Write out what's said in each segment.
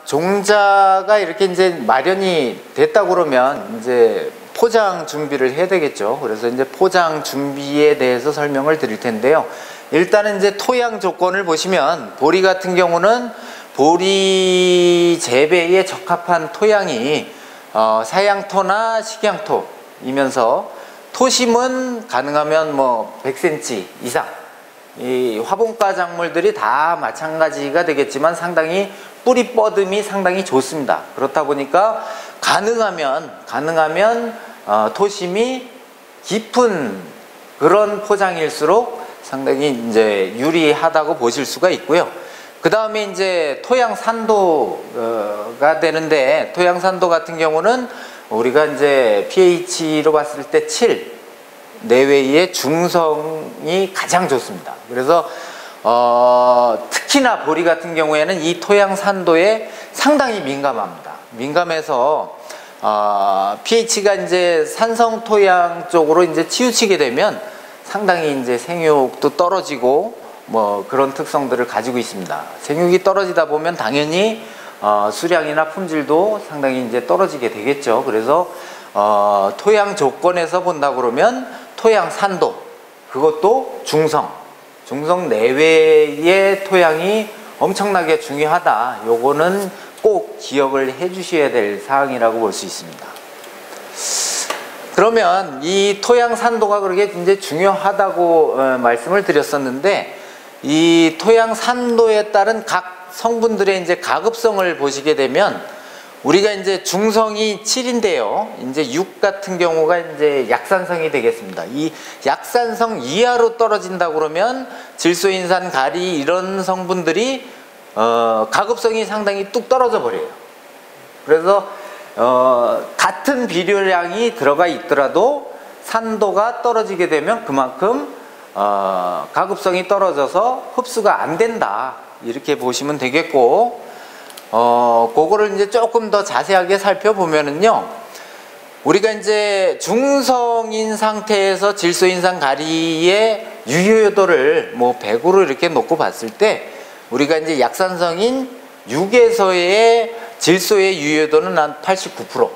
종자가 이렇게 이제 마련이 됐다 그러면 이제 포장 준비를 해야 되겠죠. 그래서 이제 포장 준비에 대해서 설명을 드릴 텐데요. 일단은 이제 토양 조건을 보시면 보리 같은 경우는 보리 재배에 적합한 토양이 사양토나 식양토이면서 토심은 가능하면 뭐 100cm 이상, 이 화분과 작물들이 다 마찬가지가 되겠지만 상당히 뿌리 뻗음이 상당히 좋습니다. 그렇다 보니까 가능하면 토심이 깊은 그런 포장일수록 상당히 이제 유리하다고 보실 수가 있고요. 그 다음에 이제 토양 산도가 되는데, 토양 산도 같은 경우는 우리가 이제 pH로 봤을 때 7 내외의 중성이 가장 좋습니다. 그래서 특히나 보리 같은 경우에는 이 토양 산도에 상당히 민감합니다. 민감해서 pH가 이제 산성 토양 쪽으로 이제 치우치게 되면 상당히 이제 생육도 떨어지고 뭐 그런 특성들을 가지고 있습니다. 생육이 떨어지다 보면 당연히 수량이나 품질도 상당히 이제 떨어지게 되겠죠. 그래서 토양 조건에서 본다 그러면 토양 산도, 그것도 중성 내외의 토양이 엄청나게 중요하다. 요거는 꼭 기억을 해 주셔야 될 사항이라고 볼 수 있습니다. 그러면 이 토양 산도가 그렇게 이제 중요하다고 말씀을 드렸었는데, 이 토양 산도에 따른 각 성분들의 이제 가급성을 보시게 되면 우리가 이제 중성이 7인데요. 이제 6 같은 경우가 이제 약산성이 되겠습니다. 이 약산성 이하로 떨어진다 그러면 질소인산, 가리 이런 성분들이 가급성이 상당히 뚝 떨어져 버려요. 그래서 같은 비료량이 들어가 있더라도 산도가 떨어지게 되면 그만큼 가급성이 떨어져서 흡수가 안 된다, 이렇게 보시면 되겠고, 그거를 이제 조금 더 자세하게 살펴보면은요, 우리가 이제 중성인 상태에서 질소인산 가리의 유효도를 뭐 100으로 이렇게 놓고 봤을 때, 우리가 이제 약산성인 6에서의 질소의 유효도는 한 89%,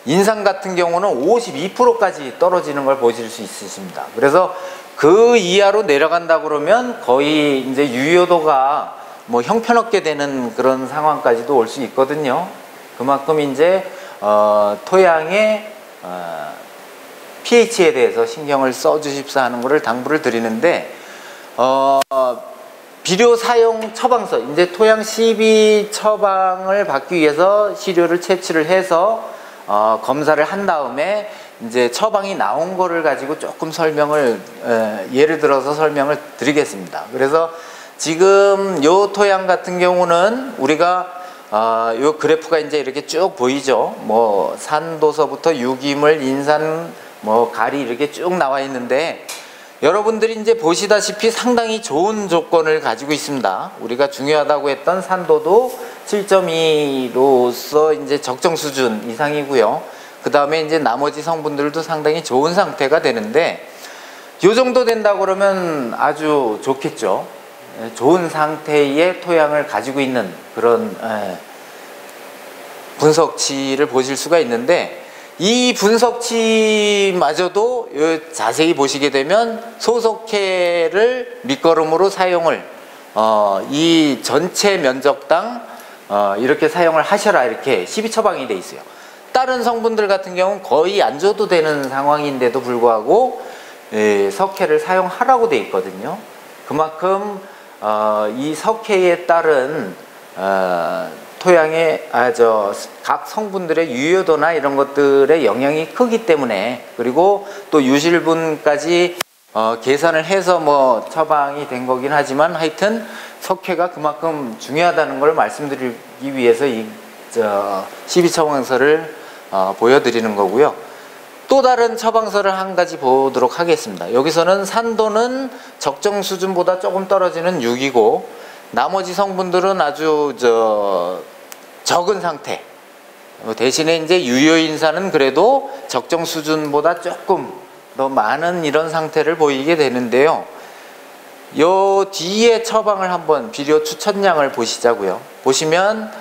인산 같은 경우는 52%까지 떨어지는 걸 보실 수 있으십니다. 그래서 그 이하로 내려간다 그러면 거의 이제 유효도가 뭐 형편없게 되는 그런 상황까지도 올 수 있거든요. 그만큼 이제 토양의 pH에 대해서 신경을 써 주십사 하는 것을 당부를 드리는데, 비료 사용 처방서, 이제 토양 시비 처방을 받기 위해서 시료를 채취를 해서 검사를 한 다음에 이제 처방이 나온 거를 가지고 조금 설명을, 예를 들어서 설명을 드리겠습니다. 그래서 지금 요 토양 같은 경우는 우리가 요 그래프가 이제 이렇게 쭉 보이죠. 뭐 산도서부터 유기물, 인산, 뭐 가리 이렇게 쭉 나와 있는데, 여러분들이 이제 보시다시피 상당히 좋은 조건을 가지고 있습니다. 우리가 중요하다고 했던 산도도 7.2로서 이제 적정 수준 이상이고요. 그 다음에 이제 나머지 성분들도 상당히 좋은 상태가 되는데, 요 정도 된다 그러면 아주 좋겠죠. 좋은 상태의 토양을 가지고 있는 그런 분석치를 보실 수가 있는데, 이 분석치마저도 자세히 보시게 되면 소속해를 밑거름으로 사용을 이 전체 면적당 이렇게 사용을 하셔라, 이렇게 시비 처방이 돼 있어요. 다른 성분들 같은 경우는 거의 안 줘도 되는 상황인데도 불구하고 석회를 사용하라고 돼 있거든요. 그만큼 이 석회에 따른 토양의 각 성분들의 유효도나 이런 것들의 영향이 크기 때문에, 그리고 또 유실분까지 계산을 해서 뭐 처방이 된 거긴 하지만, 하여튼 석회가 그만큼 중요하다는 걸 말씀드리기 위해서 이 시비 처방서를 보여드리는 거고요. 또 다른 처방서를 한 가지 보도록 하겠습니다. 여기서는 산도는 적정 수준보다 조금 떨어지는 6이고 나머지 성분들은 아주 적은 상태, 대신에 이제 유효인산은 그래도 적정 수준보다 조금 더 많은 이런 상태를 보이게 되는데요. 요 뒤에 처방을 한번 비료 추천량을 보시자고요. 보시면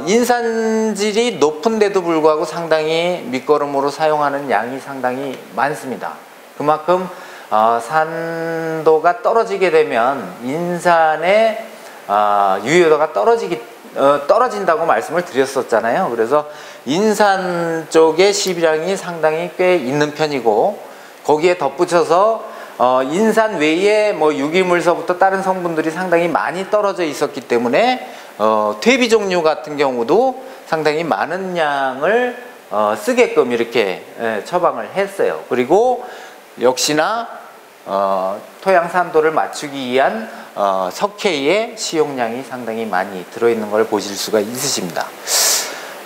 인산질이 높은데도 불구하고 상당히 밑거름으로 사용하는 양이 상당히 많습니다. 그만큼 산도가 떨어지게 되면 인산의 유효도가 떨어진다고 말씀을 드렸었잖아요. 그래서 인산 쪽의 시비량이 상당히 꽤 있는 편이고, 거기에 덧붙여서 인산 외에 뭐 유기물서부터 다른 성분들이 상당히 많이 떨어져 있었기 때문에 퇴비 종류 같은 경우도 상당히 많은 양을 쓰게끔 이렇게 처방을 했어요. 그리고 역시나 토양 산도를 맞추기 위한 석회의 시용량이 상당히 많이 들어있는 걸 보실 수가 있으십니다.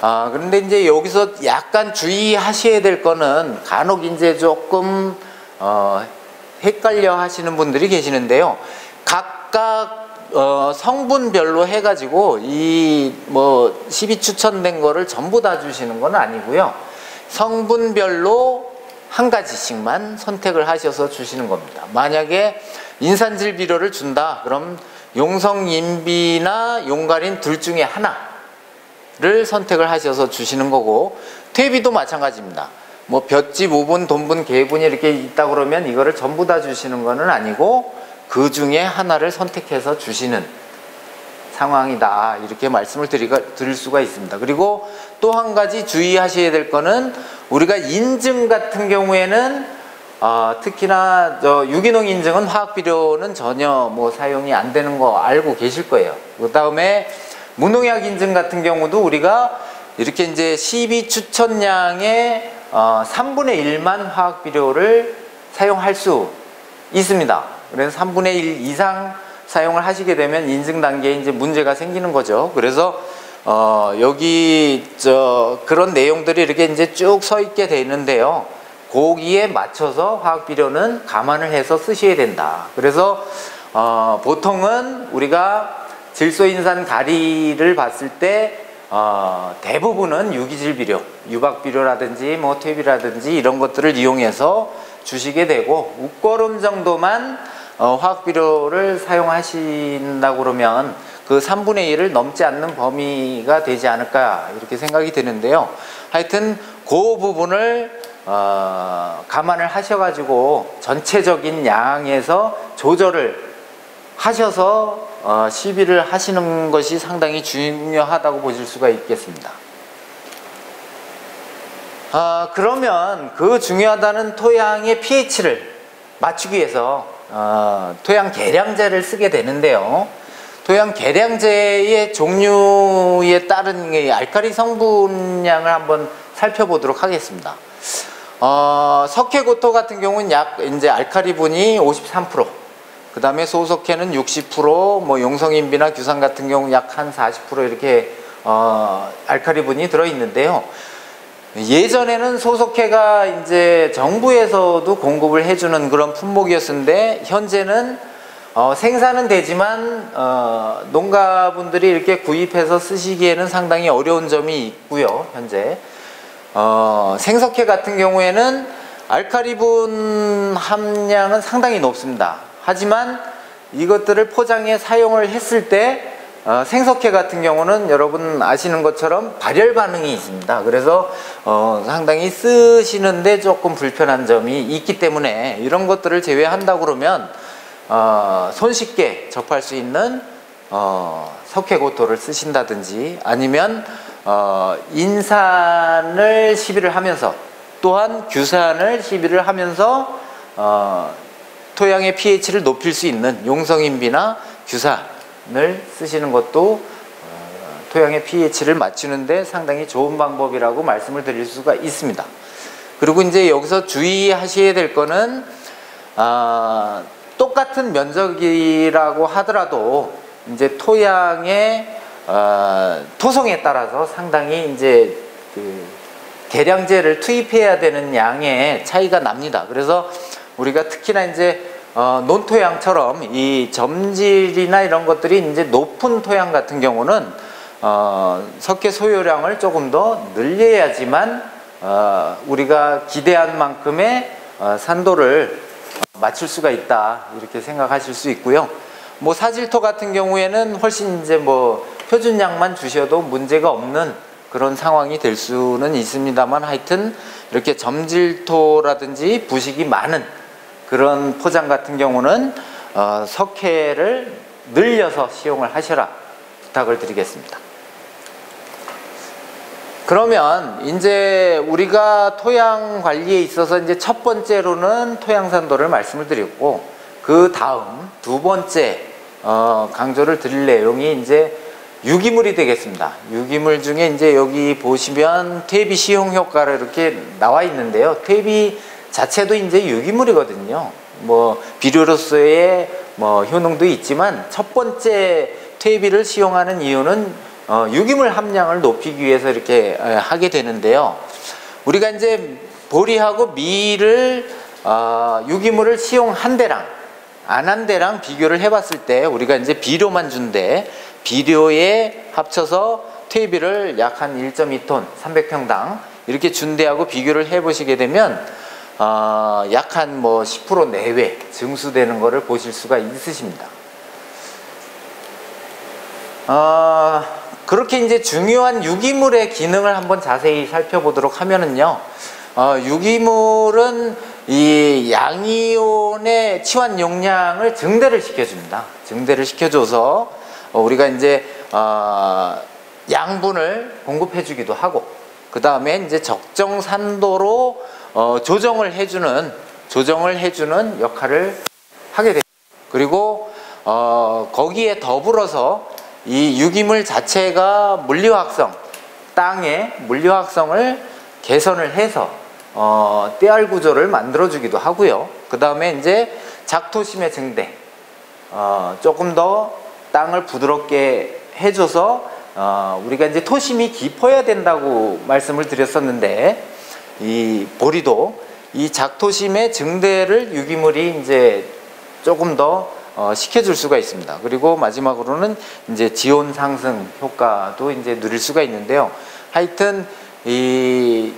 그런데 이제 여기서 약간 주의하셔야 될 거는, 간혹 이제 조금 헷갈려 하시는 분들이 계시는데요. 각각 성분별로 해가지고 이 뭐 12 추천된 거를 전부 다 주시는 건 아니고요. 성분별로 한 가지씩만 선택을 하셔서 주시는 겁니다. 만약에 인산질 비료를 준다, 그럼 용성인비나 용가린 둘 중에 하나를 선택을 하셔서 주시는 거고, 퇴비도 마찬가지입니다. 뭐 볏짚, 우분, 돈분, 개분이 이렇게 있다 그러면 이거를 전부 다 주시는 거는 아니고 그 중에 하나를 선택해서 주시는 상황이다, 이렇게 말씀을 드릴 수가 있습니다. 그리고 또 한 가지 주의하셔야 될 거는, 우리가 인증 같은 경우에는 특히나 유기농 인증은 화학비료는 전혀 뭐 사용이 안 되는 거 알고 계실 거예요. 그 다음에 무농약 인증 같은 경우도 우리가 이렇게 이제 12 추천량의 3분의 1만 화학비료를 사용할 수 있습니다. 그래서 3분의 1 이상 사용을 하시게 되면 인증 단계에 이제 문제가 생기는 거죠. 그래서 여기 그런 내용들이 이렇게 이제 쭉 서 있게 돼 있는데요. 거기에 맞춰서 화학비료는 감안을 해서 쓰셔야 된다. 그래서 보통은 우리가 질소인산 가리를 봤을 때 대부분은 유기질 비료, 유박비료라든지 뭐 퇴비라든지 이런 것들을 이용해서 주시게 되고, 웃거름 정도만 화학비료를 사용하신다고 그러면 그 3분의 1을 넘지 않는 범위가 되지 않을까, 이렇게 생각이 드는데요. 하여튼 그 부분을 감안을 하셔가지고 전체적인 양에서 조절을 하셔서 시비를 하시는 것이 상당히 중요하다고 보실 수가 있겠습니다. 그러면 그 중요하다는 토양의 pH를 맞추기 위해서 토양 계량제를 쓰게 되는데요. 토양 계량제의 종류에 따른 알칼리 성분량을 한번 살펴보도록 하겠습니다. 석회고토 같은 경우는 약 이제 알칼리분이 53%, 그 다음에 소석회는 60%, 뭐 용성인비나 규산 같은 경우 약 한 40% 이렇게 알칼리분이 들어 있는데요. 예전에는 소석회가 이제 정부에서도 공급을 해주는 그런 품목이었는데, 현재는 생산은 되지만 농가분들이 이렇게 구입해서 쓰시기에는 상당히 어려운 점이 있고요. 현재 생석회 같은 경우에는 알칼리분 함량은 상당히 높습니다. 하지만 이것들을 포장해 사용을 했을 때 생석회 같은 경우는 여러분 아시는 것처럼 발열 반응이 있습니다. 그래서 상당히 쓰시는데 조금 불편한 점이 있기 때문에 이런 것들을 제외한다 그러면 손쉽게 접할 수 있는 석회고토를 쓰신다든지, 아니면 인산을 시비를 하면서 또한 규산을 시비를 하면서 토양의 pH를 높일 수 있는 용성인비나 규산을 쓰시는 것도 토양의 pH를 맞추는데 상당히 좋은 방법이라고 말씀을 드릴 수가 있습니다. 그리고 이제 여기서 주의하셔야 될 거는, 똑같은 면적이라고 하더라도 이제 토양의 토성에 따라서 상당히 이제 그 계량제를 투입해야 되는 양의 차이가 납니다. 그래서 우리가 특히나 이제 논토양처럼 이 점질이나 이런 것들이 이제 높은 토양 같은 경우는 석회 소요량을 조금 더 늘려야지만 우리가 기대한 만큼의 산도를 맞출 수가 있다, 이렇게 생각하실 수 있고요. 뭐 사질토 같은 경우에는 훨씬 이제 뭐 표준량만 주셔도 문제가 없는 그런 상황이 될 수는 있습니다만, 하여튼 이렇게 점질토라든지 부식이 많은 그런 포장 같은 경우는 석회를 늘려서 시용을 하셔라 부탁을 드리겠습니다. 그러면 이제 우리가 토양 관리에 있어서 이제 첫 번째로는 토양산도를 말씀을 드렸고, 그 다음 두 번째 강조를 드릴 내용이 이제 유기물이 되겠습니다. 유기물 중에 이제 여기 보시면 퇴비 시용 효과를 이렇게 나와 있는데요. 퇴비 자체도 이제 유기물이거든요. 뭐 비료로서의 뭐 효능도 있지만, 첫 번째 퇴비를 시용하는 이유는 유기물 함량을 높이기 위해서 이렇게 하게 되는데요. 우리가 이제 보리하고 밀을 유기물을 시용한 데랑 안 한 데랑 비교를 해봤을 때, 우리가 이제 비료만 준데 비료에 합쳐서 퇴비를 약 한 1.2톤 300평당 이렇게 준 데하고 비교를 해보시게 되면 약 한 뭐 10% 내외 증수되는 것을 보실 수가 있으십니다. 그렇게 이제 중요한 유기물의 기능을 한번 자세히 살펴보도록 하면은요, 유기물은 이 양이온의 치환 용량을 증대를 시켜줍니다. 증대를 시켜줘서 우리가 이제 양분을 공급해주기도 하고, 그 다음에 이제 적정 산도로 조정을 해주는 역할을 하게 됩니다. 그리고 거기에 더불어서 이 유기물 자체가 물리화학성, 땅의 물리화학성을 개선을 해서 떼알 구조를 만들어주기도 하고요. 그 다음에 이제 작토심의 증대, 조금 더 땅을 부드럽게 해줘서 우리가 이제 토심이 깊어야 된다고 말씀을 드렸었는데, 이 보리도 이 작토심의 증대를 유기물이 이제 조금 더 시켜줄 수가 있습니다. 그리고 마지막으로는 이제 지온 상승 효과도 이제 누릴 수가 있는데요. 하여튼 이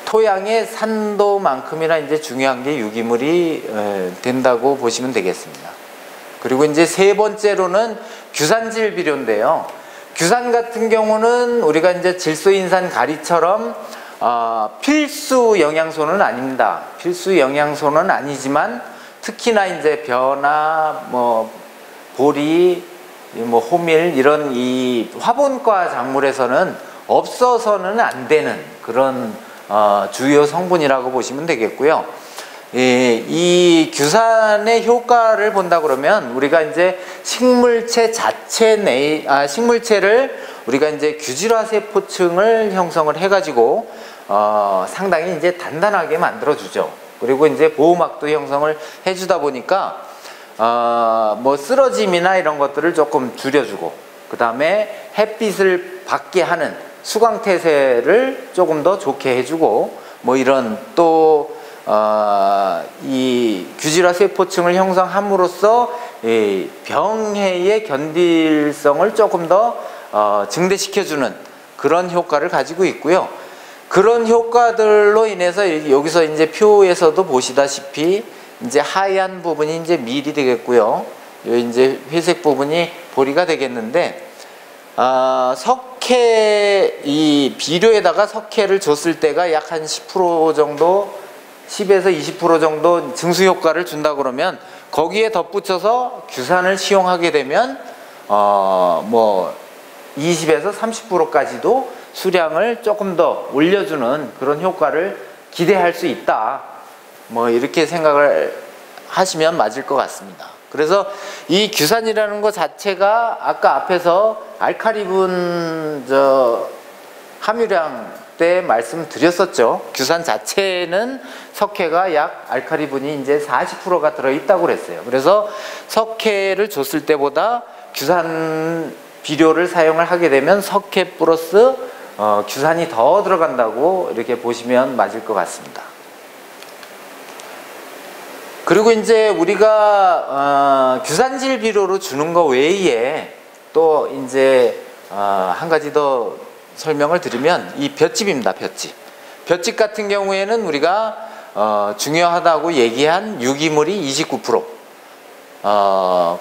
토양의 산도만큼이나 이제 중요한 게 유기물이 된다고 보시면 되겠습니다. 그리고 이제 세 번째로는 규산질 비료인데요. 규산 같은 경우는 우리가 이제 질소인산 가리처럼 필수 영양소는 아닙니다. 필수 영양소는 아니지만, 특히나 이제 벼나 뭐 보리, 뭐 호밀 이런 이 화분과 작물에서는 없어서는 안 되는 그런 주요 성분이라고 보시면 되겠고요. 이 규산의 효과를 본다 그러면, 우리가 이제 식물체 자체 내 식물체를 우리가 이제 규질화 세포층을 형성을 해가지고 상당히 이제 단단하게 만들어 주죠. 그리고 이제 보호막도 형성을 해주다 보니까 뭐 쓰러짐이나 이런 것들을 조금 줄여주고, 그 다음에 햇빛을 받게 하는 수광태세를 조금 더 좋게 해주고, 뭐 이런 또 이 규질화 세포층을 형성함으로써 이 병해의 견딜성을 조금 더 증대시켜주는 그런 효과를 가지고 있고요. 그런 효과들로 인해서 여기서 이제 표에서도 보시다시피 이제 하얀 부분이 이제 밀이 되겠고요. 여기 이제 회색 부분이 보리가 되겠는데, 석회, 이 비료에다가 석회를 줬을 때가 약 한 10% 정도, 10에서 20% 정도 증수 효과를 준다 그러면, 거기에 덧붙여서 규산을 시용하게 되면 뭐 20에서 30%까지도 수량을 조금 더 올려주는 그런 효과를 기대할 수 있다, 뭐 이렇게 생각을 하시면 맞을 것 같습니다. 그래서 이 규산이라는 것 자체가 아까 앞에서 알칼리분 함유량 때 말씀드렸었죠. 규산 자체는 석회가 약 알칼리분이 이제 40%가 들어있다고 그랬어요. 그래서 석회를 줬을 때보다 규산 비료를 사용을 하게 되면 석회 플러스 규산이 더 들어간다고 이렇게 보시면 맞을 것 같습니다. 그리고 이제 우리가 규산질 비료로 주는 거 외에 또 이제 한 가지 더 설명을 드리면, 이 볏짚입니다. 볏짚 같은 경우에는 우리가 중요하다고 얘기한 유기물이 29%,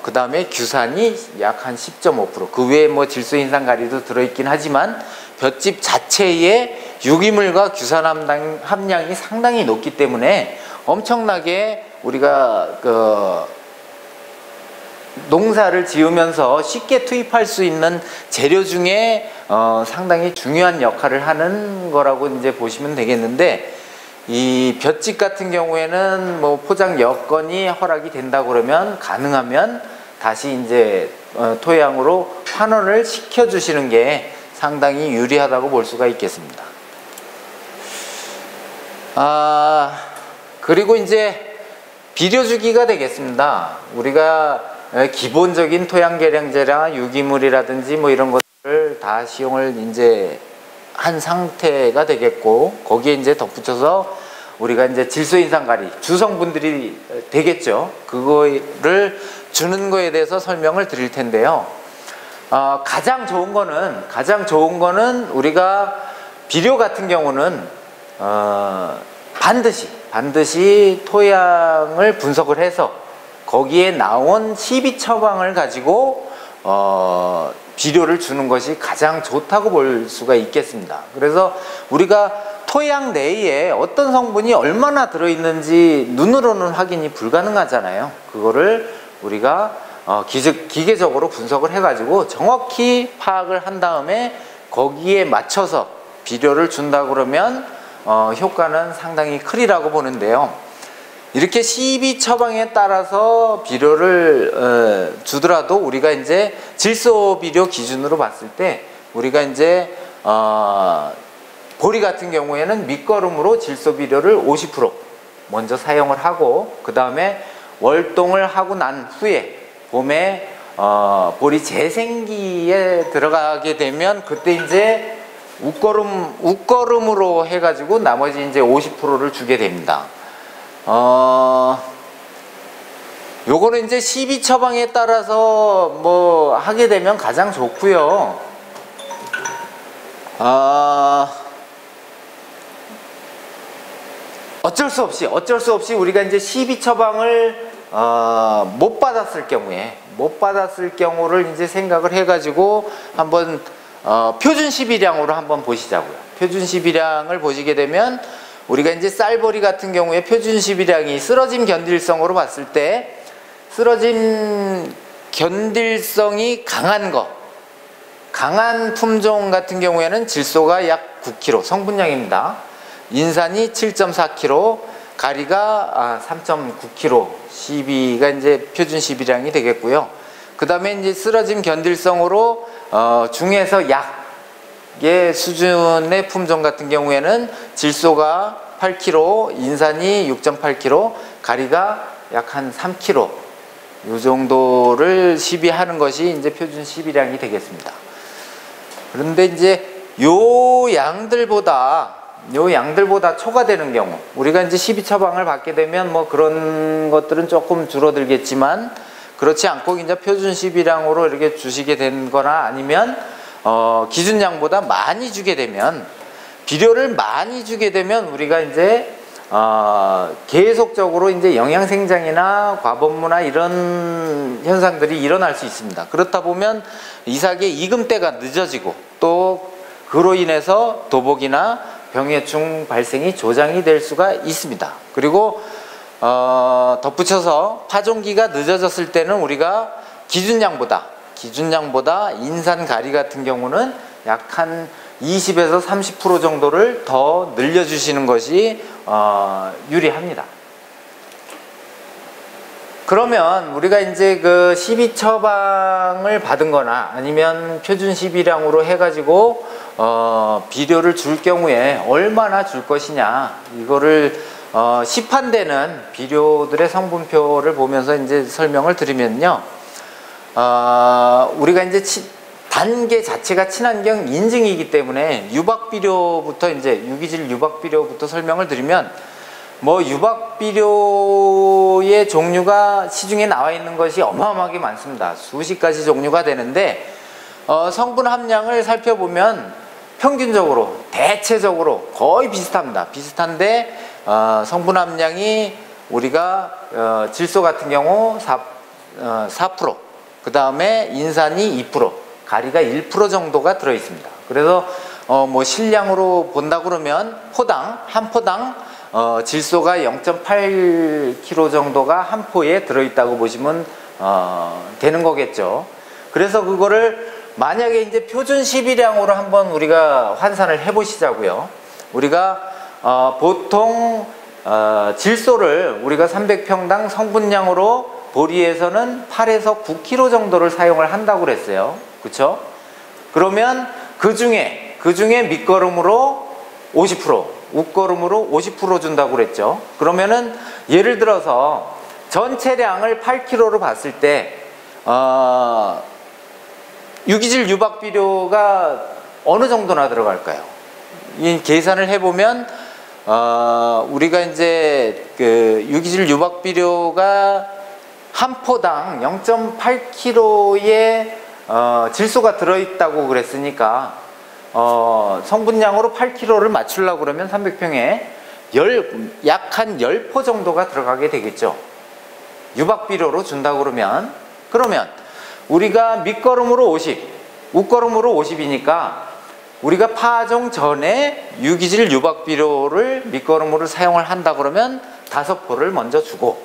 그 다음에 규산이 약 한 10.5%, 그 외에 뭐 질소인산가리도 들어있긴 하지만 볏짚 자체의 유기물과 규산 함량이 상당히 높기 때문에 엄청나게 우리가 농사를 지으면서 쉽게 투입할 수 있는 재료 중에 상당히 중요한 역할을 하는 거라고 이제 보시면 되겠는데, 이 볏짚 같은 경우에는 뭐 포장 여건이 허락이 된다 그러면 가능하면 다시 이제 토양으로 환원을 시켜 주시는 게 상당히 유리하다고 볼 수가 있겠습니다. 그리고 이제 비료주기가 되겠습니다. 우리가 기본적인 토양 계량제나 유기물이라든지 뭐 이런 것들을 다 시용을 이제 한 상태가 되겠고, 거기에 이제 덧붙여서 우리가 이제 질소인산가리 주성분들이 되겠죠. 그거를 주는 거에 대해서 설명을 드릴 텐데요. 가장 좋은 거는 우리가 비료 같은 경우는 반드시 토양을 분석을 해서 거기에 나온 CB 처방을 가지고 비료를 주는 것이 가장 좋다고 볼 수가 있겠습니다. 그래서 우리가 토양 내에 어떤 성분이 얼마나 들어있는지 눈으로는 확인이 불가능하잖아요. 그거를 우리가 기계적으로 분석을 해가지고 정확히 파악을 한 다음에 거기에 맞춰서 비료를 준다 그러면 효과는 상당히 크리라고 보는데요. 이렇게 CB 처방에 따라서 비료를 주더라도 우리가 이제 질소 비료 기준으로 봤을 때 우리가 이제 보리 같은 경우에는 밑거름으로 질소 비료를 50% 먼저 사용을 하고, 그 다음에 월동을 하고 난 후에 봄에 보리 재생기에 들어가게 되면 그때 이제 웃거름으로 해가지고 나머지 이제 50%를 주게 됩니다. 요거는 이제 CB 처방에 따라서 뭐 하게 되면 가장 좋고요. 어쩔 수 없이 우리가 이제 CB 처방을 못 받았을 경우를 이제 생각을 해가지고 한번 표준 CB량으로 한번 보시자고요. 표준 CB량을 보시게 되면 우리가 이제 쌀보리 같은 경우에 표준 CB량이 쓰러짐 견딜성으로 봤을 때 쓰러짐 견딜성이 강한 품종 같은 경우에는 질소가 약 9kg 성분량입니다. 인산이 7.4kg, 가리가 3.9kg CB가 이제 표준 CB량이 되겠고요. 그 다음에 이제 쓰러짐 견딜성으로 중에서 약의 수준의 품종 같은 경우에는 질소가 8kg, 인산이 6.8kg, 가리가 약 한 3kg 이 정도를 CB하는 것이 이제 표준 CB량이 되겠습니다. 그런데 이제 요 양들보다 초과되는 경우, 우리가 이제 CB 처방을 받게 되면 뭐 그런 것들은 조금 줄어들겠지만, 그렇지 않고 이제 표준 CB량으로 이렇게 주시게 된 거나 아니면 기준량보다 많이 주게 되면, 비료를 많이 주게 되면 우리가 이제 계속적으로 이제 영양생장이나 과번무나 이런 현상들이 일어날 수 있습니다. 그렇다 보면 이삭의 이금때가 늦어지고, 또 그로 인해서 도복이나 병해충 발생이 조장이 될 수가 있습니다. 그리고 덧붙여서 파종기가 늦어졌을 때는 우리가 기준량보다 인산 가리 같은 경우는 약 한 20에서 30% 정도를 더 늘려주시는 것이 유리합니다. 그러면 우리가 이제 그 CB 처방을 받은 거나 아니면 표준 CB량으로 해가지고 비료를 줄 경우에 얼마나 줄 것이냐, 이거를 시판되는 비료들의 성분표를 보면서 이제 설명을 드리면요. 우리가 이제 단계 자체가 친환경 인증이기 때문에 유박비료부터 이제 유기질 유박비료부터 설명을 드리면, 뭐 유박비료의 종류가 시중에 나와 있는 것이 어마어마하게 많습니다. 수십 가지 종류가 되는데 성분 함량을 살펴보면 평균적으로 대체적으로 거의 비슷합니다. 비슷한데 성분 함량이 우리가 질소 같은 경우 4%, 그 다음에 인산이 2%, 가리가 1% 정도가 들어 있습니다. 그래서 뭐 실량으로 본다 그러면 한 포당 질소가 0.8kg 정도가 한 포에 들어 있다고 보시면 되는 거겠죠. 그래서 그거를 만약에 이제 표준 시비량으로 한번 우리가 환산을 해 보시자고요. 우리가 보통 질소를 우리가 300평당 성분량으로 보리에서는 8에서 9kg 정도를 사용을 한다고 그랬어요. 그렇죠? 그러면 그 중에 밑거름으로 50%, 웃거름으로 50% 준다고 그랬죠. 그러면은 예를 들어서 전체량을 8kg로 봤을 때 유기질 유박 비료가 어느 정도나 들어갈까요? 이 계산을 해보면 우리가 이제 그 유기질 유박 비료가 한 포당 0.8kg의 질소가 들어있다고 그랬으니까 성분량으로 8kg를 맞추려고 그러면 300평에 약 한 10포 정도가 들어가게 되겠죠. 유박 비료로 준다고 그러면 우리가 밑거름으로 50, 웃거름으로 50이니까 우리가 파종 전에 유기질 유박 비료를 밑거름으로 사용을 한다 그러면 5포를 먼저 주고,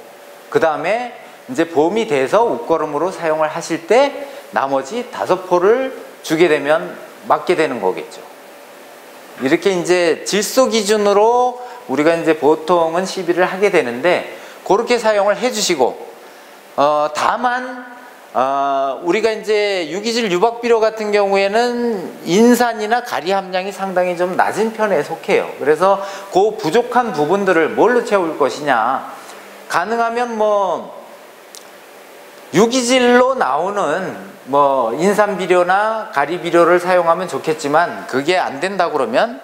그 다음에 이제 봄이 돼서 웃거름으로 사용을 하실 때 나머지 5포를 주게 되면 맞게 되는 거겠죠. 이렇게 이제 질소 기준으로 우리가 이제 보통은 시비를 하게 되는데, 그렇게 사용을 해 주시고, 다만 우리가 이제 유기질 유박 비료 같은 경우에는 인산이나 가리 함량이 상당히 좀 낮은 편에 속해요. 그래서 그 부족한 부분들을 뭘로 채울 것이냐, 가능하면 뭐 유기질로 나오는 뭐 인산 비료나 가리 비료를 사용하면 좋겠지만, 그게 안 된다 그러면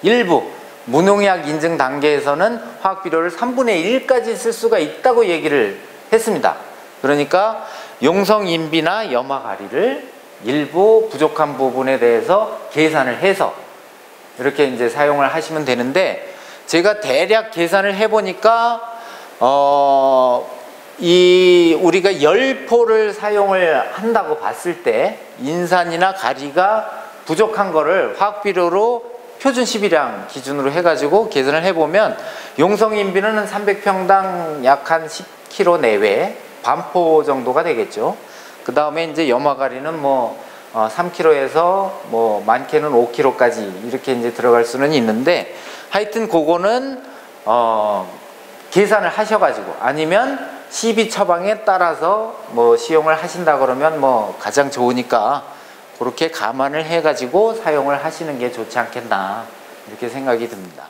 일부 무농약 인증 단계에서는 화학 비료를 3분의 1까지 쓸 수가 있다고 얘기를 했습니다. 그러니까 용성 인비나 염화 가리를 일부 부족한 부분에 대해서 계산을 해서 이렇게 이제 사용을 하시면 되는데, 제가 대략 계산을 해 보니까 우리가 10포를 사용을 한다고 봤을 때 인산이나 가리가 부족한 거를 화학비료로 표준 시비량 기준으로 해가지고 계산을 해보면, 용성인비는 300평당 약 한 10kg 내외, 반포 정도가 되겠죠. 그 다음에 이제 염화가리는 뭐 3kg에서 뭐 많게는 5kg까지 이렇게 이제 들어갈 수는 있는데, 하여튼 그거는 계산을 하셔가지고, 아니면 시비 처방에 따라서 뭐 시용을 하신다 그러면 뭐 가장 좋으니까 그렇게 감안을 해가지고 사용을 하시는 게 좋지 않겠나, 이렇게 생각이 듭니다.